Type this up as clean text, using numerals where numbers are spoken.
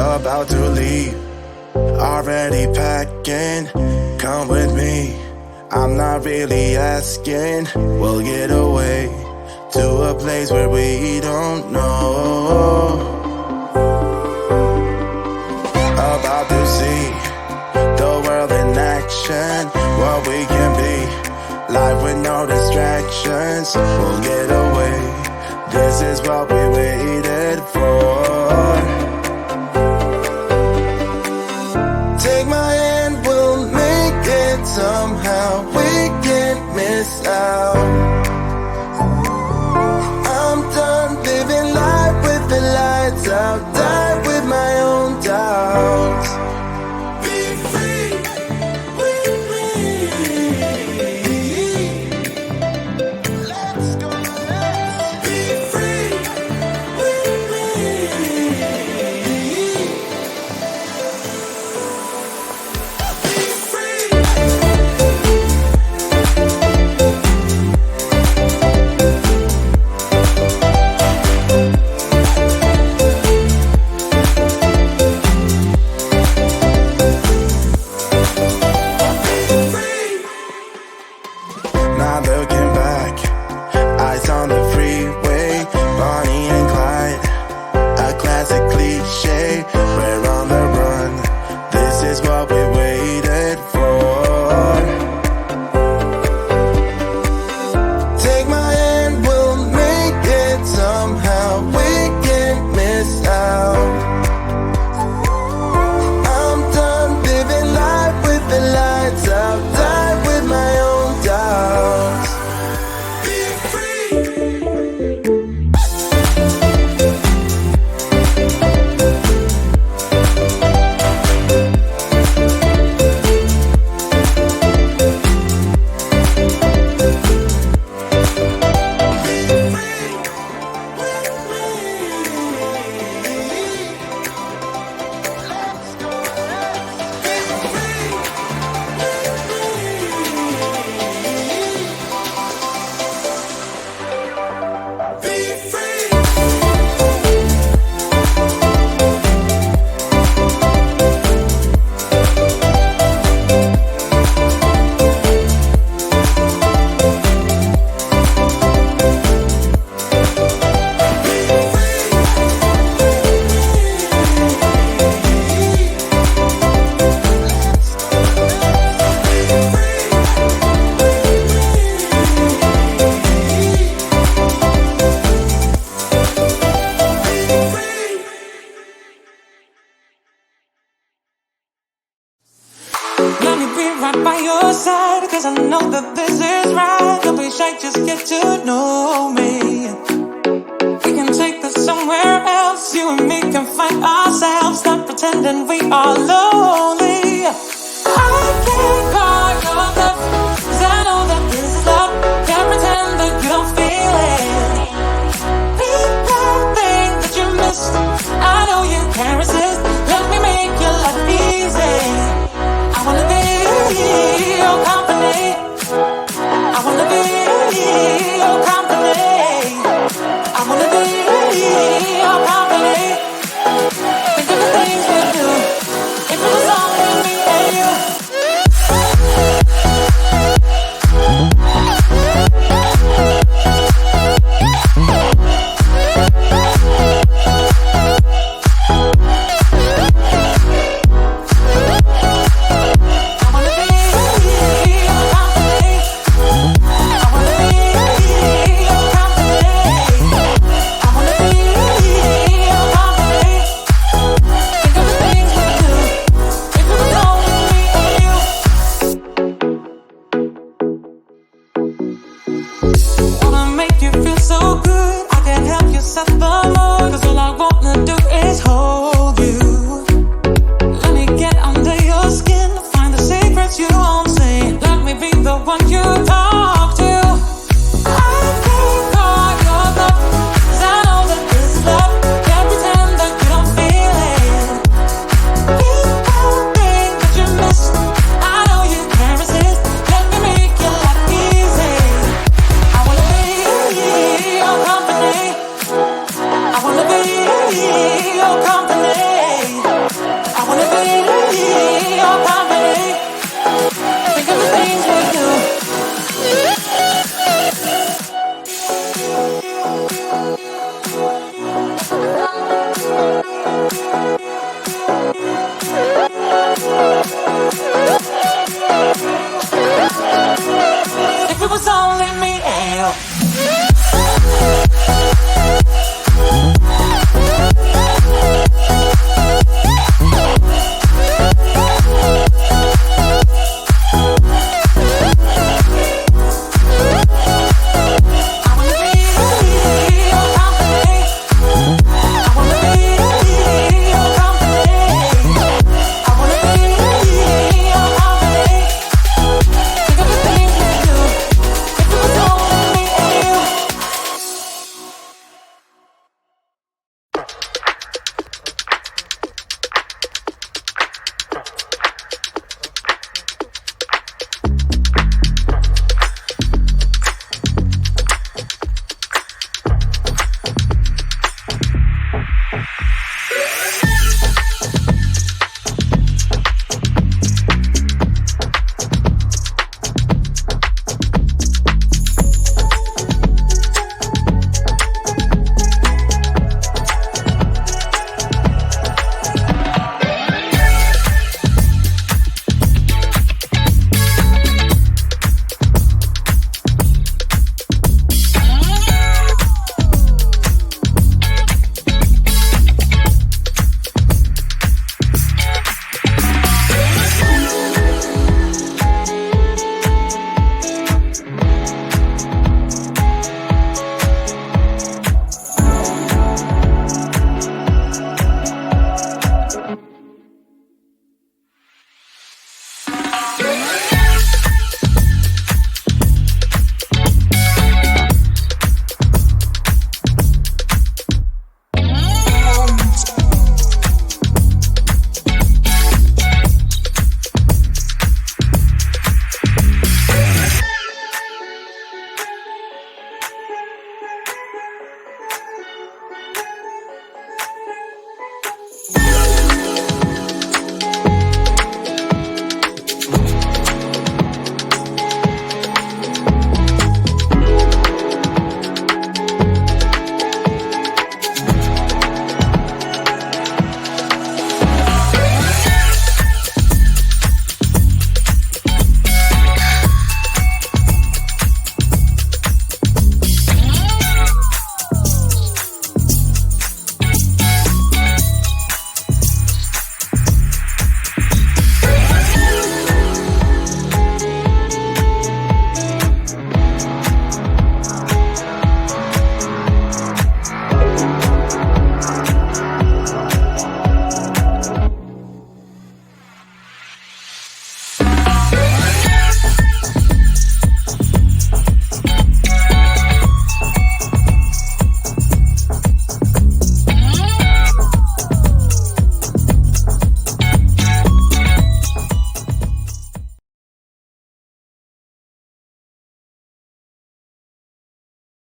about to leave, already packing. Come with me, I'm not really asking. We'll get away to a place where we don't know. About to see the world in action, what we can be, life with no distractions. We'll get away, this is what we waited for. Take my hand, we'll make it somehow. We can't miss out. I'm done living life with the lights out, die with my own doubts. Be free with me. Let's go, let's be free with me. Not looking back, eyes on the freeway, Bonnie and Clyde, a classic cliche. We're on the run, this is what we waited for. Take my hand, we'll make it somehow. We can't miss out. I'm done living life with the lights out, die with my own doubts. Be free. Let me be right by your side, cause I know that this is right. Don't be shy, just get to know me. We can take this somewhere else. You and me can find ourselves. Stop pretending we are alone.